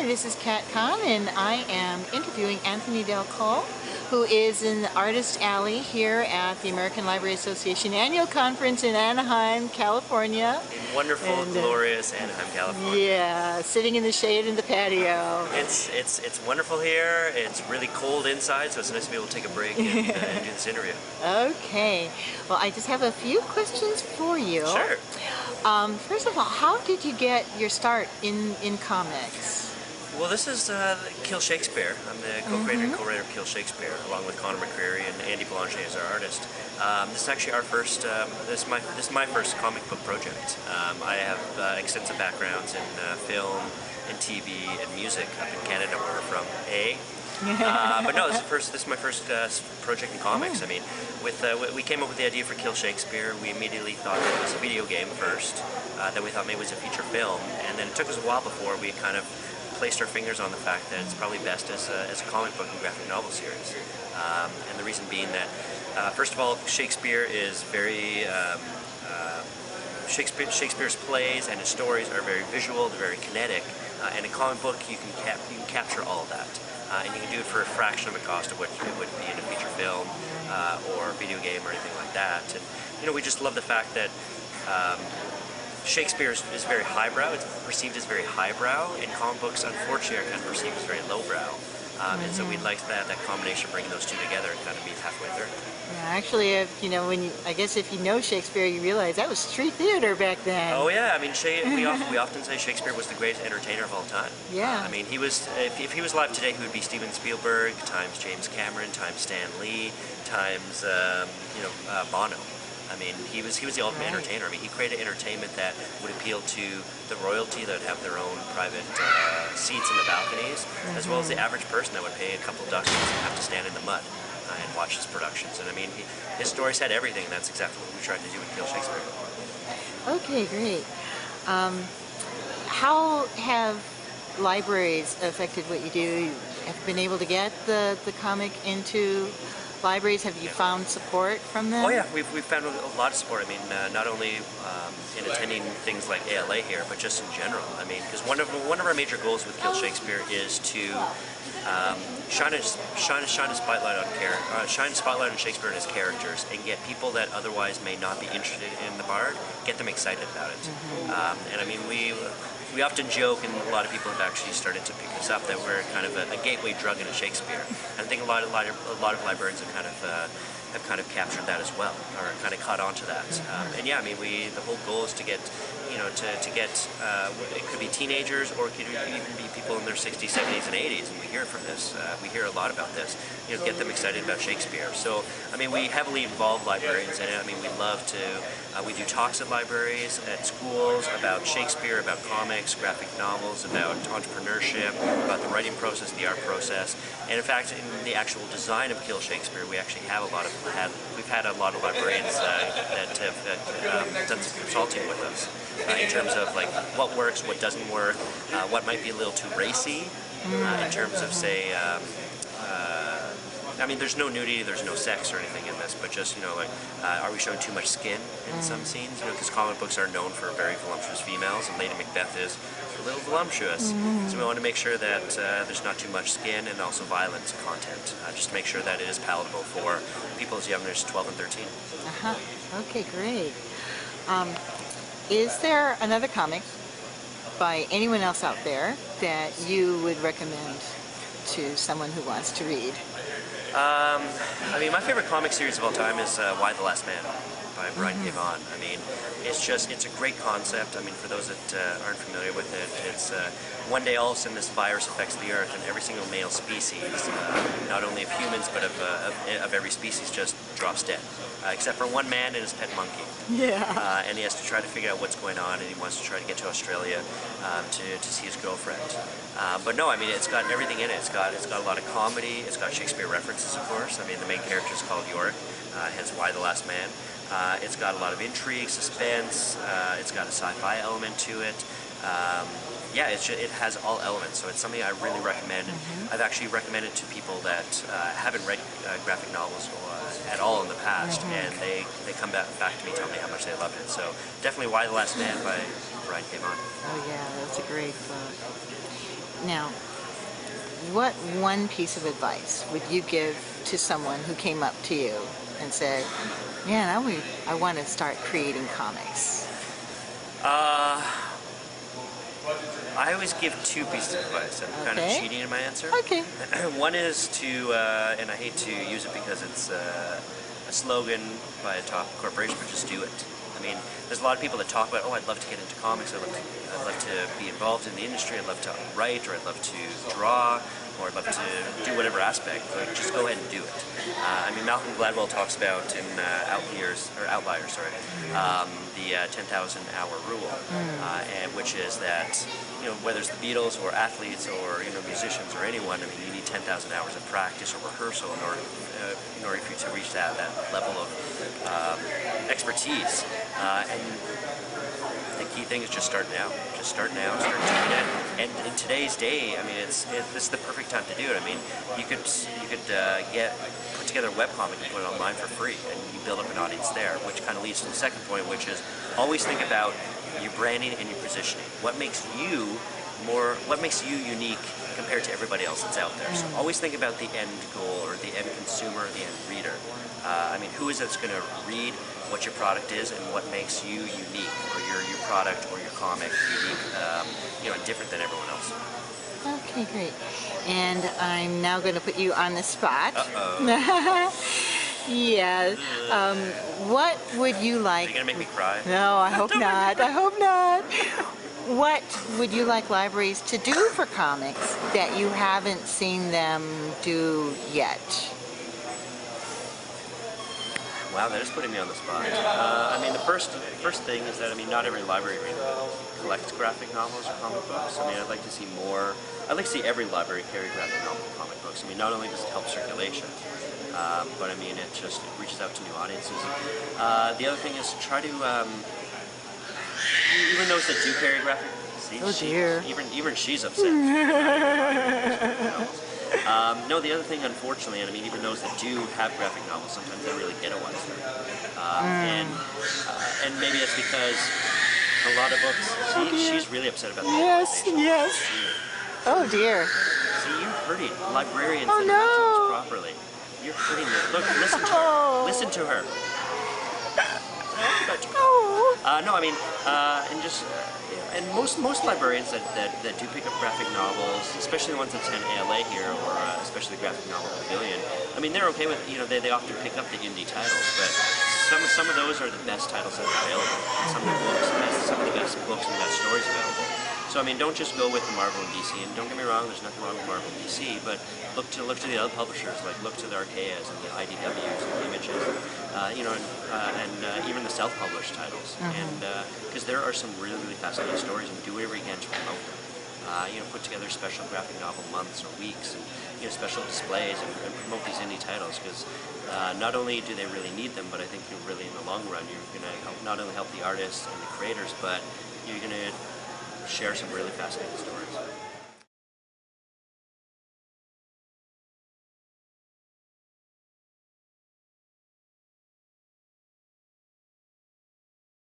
this is Kat Kahn, and I am interviewing Anthony Del Col, who is in the Artist Alley here at the American Library Association Annual Conference in Anaheim, California. In wonderful, glorious Anaheim, California. Yeah, sitting in the shade in the patio. It's wonderful here. It's really cold inside, so it's nice to be able to take a break and do this interview. Okay. Well, I just have a few questions for you. Sure. First of all, how did you get your start in comics? Well, this is Kill Shakespeare. I'm the co-creator and co-writer of Kill Shakespeare, along with Conor McCreary and Andy Belanger as our artist. This is actually our first. This is my first comic book project. I have extensive backgrounds in film, and TV, and music up in Canada, where we're from. But no, this is my first project in comics. I mean, we came up with the idea for Kill Shakespeare. We immediately thought that it was a video game first. Then we thought maybe it was a feature film, and then it took us a while before we kind of placed our fingers on the fact that it's probably best as a comic book and graphic novel series. And the reason being that, first of all, Shakespeare is very Shakespeare's plays and his stories are very visual, they're very kinetic. In a comic book, you can capture all of that. And you can do it for a fraction of the cost of what it would be in a feature film or video game or anything like that. And you know, we just love the fact that Shakespeare is very highbrow. It's perceived as very highbrow, and comic books, unfortunately, are kind of perceived as very lowbrow. And so we'd like that combination, bringing those two together, and kind of meet halfway through. Yeah, actually, I guess if you know Shakespeare, you realize that was street theater back then. Oh yeah, I mean, we often say Shakespeare was the greatest entertainer of all time. Yeah. I mean, he was. If he was alive today, he would be Steven Spielberg times James Cameron times Stan Lee times Bono. I mean, he was the ultimate entertainer. I mean, he created entertainment that would appeal to the royalty that would have their own private seats in the balconies, as well as the average person that would pay a couple ducats and have to stand in the mud and watch his productions. And I mean, his stories had everything. That's exactly what we tried to do with Kill Shakespeare. Okay, great. How have libraries affected what you do? Have you been able to get the comic into libraries? Have you found support from them? Oh yeah, we've found a lot of support. I mean, not only in attending things like ALA here, but just in general. I mean, because one of our major goals with Kill Shakespeare is to shine a spotlight on Shakespeare and his characters, and get people that otherwise may not be interested in the Bard, get them excited about it. And I mean, we often joke, and a lot of people have actually started to pick this up, that we're kind of a gateway drug into Shakespeare. And I think a lot of librarians have kind of captured that as well, or kind of caught on to that. And yeah, I mean, the whole goal is to get, it could be teenagers, or it could even be people in their 60s, 70s, and 80s, and we hear from this. We hear a lot about this. Get them excited about Shakespeare. So, I mean, we heavily involve librarians in it. I mean, we love to, we do talks at libraries, at schools, about Shakespeare, about comics, graphic novels, about entrepreneurship, about the writing process, the art process. And in fact, in the actual design of Kill Shakespeare, we actually have we've had a lot of librarians that have done some consulting with us in terms of like what works, what doesn't work, what might be a little too racy in terms of, say, I mean, there's no nudity, there's no sex or anything in this, but just, are we showing too much skin in some scenes? Because comic books are known for very voluptuous females, and Lady Macbeth is a little voluptuous. So we want to make sure that there's not too much skin and also violence content, just to make sure that it is palatable for people as young as 12 and 13. Okay, great. Is there another comic by anyone else out there that you would recommend to someone who wants to read? I mean, my favorite comic series of all time is Y: The Last Man by Brian K. Vaughan. I mean, it's a great concept. I mean, for those that aren't familiar with it, it's one day all of a sudden this virus affects the Earth, and every single male species, not only of humans but of every species, just drops dead, except for one man and his pet monkey. Yeah. And he has to try to figure out what's going on, and he wants to try to get to Australia to see his girlfriend. But no, I mean, it's got everything in it. It's got a lot of comedy. It's got Shakespeare references, of course. I mean, the main character is called Yorick, hence Y: The Last Man. It's got a lot of intrigue, suspense. It's got a sci-fi element to it. Yeah, it has all elements, so it's something I really recommend. I've actually recommended to people that haven't read graphic novels at all in the past, and they come back to me, tell me how much they loved it. So definitely Y: The Last Man by Brian K. Vaughan. Oh yeah, that's a great book. Now, what one piece of advice would you give to someone who came up to you and said, man, I want to start creating comics? I always give two pieces of advice. I'm kind of Okay. cheating in my answer. Okay. One is to, and I hate to use it because it's a slogan by a top corporation, but just do it. I mean, there's a lot of people that talk about, oh, I'd love to get into comics, I'd love to be involved in the industry, I'd love to write, or I'd love to draw, or I'd love to do whatever aspect. Like, just go ahead and do it. I mean, Malcolm Gladwell talks about in Outliers, the 10,000-hour rule, and which is that, you know, whether it's the Beatles or athletes or, you know, musicians or anyone, I mean, you need 10,000 hours of practice or rehearsal in order for you to reach that level of expertise. And the key thing is just start now. Just start now. Start doing it. And in today's day, I mean, this is the perfect time to do it. I mean, you could put together a webcomic and put it online for free, and you build up an audience there. Which kind of leads to the second point, which is always think about your branding and your positioning. What makes you unique compared to everybody else that's out there? So always think about the end goal, or the end consumer, or the end reader. I mean, who is it that's going to read what your product is, and what makes you unique, or your product or your comic unique, you know, and different than everyone else. Okay, great. And I'm now going to put you on the spot. Uh-oh. Yes. What would you Are like? you going to make me cry? No, I hope not. I hope not. What would you like libraries to do for comics that you haven't seen them do yet? Wow, that is putting me on the spot. I mean, the first thing is that, I mean, not every library collects graphic novels or comic books. I mean, I'd like to see more. I'd like to see every library carry graphic novel and comic books. I mean, not only does it help circulation, but I mean, it reaches out to new audiences. The other thing is try to, even those that do carry graphic, Oh dear. even she's upset. No, the other thing, unfortunately, and I mean, even those that do have graphic novels, sometimes they really ghettoize them. And maybe it's because a lot of books, she's really upset about the Yes, ghettoization. yes. Oh dear. See, you're hurting librarians Oh, that no. are not properly. You're hurting them. Look, listen to her. Oh. Listen to her. Oh. No, I mean, and just, and most librarians that do pick up graphic novels, especially the ones that attend ALA here, or especially Graphic Novel Pavilion, I mean, they're okay with, you know, they often pick up the indie titles, but some of those are the best titles that are available. Some of the best books and best stories available. So I mean, don't just go with the Marvel and DC. And don't get me wrong, there's nothing wrong with Marvel and DC, but look to the other publishers, like look to the Archaeas and the IDWs and the Images, you know, and even the self-published titles. And because there are some really, really fascinating stories, and do whatever you can to promote them. You know, put together special graphic novel months or weeks, and you know, special displays, and promote these indie titles, because not only do they really need them, but I think you really, in the long run, you're going to not only help the artists and the creators, but you're going to share some really fascinating stories.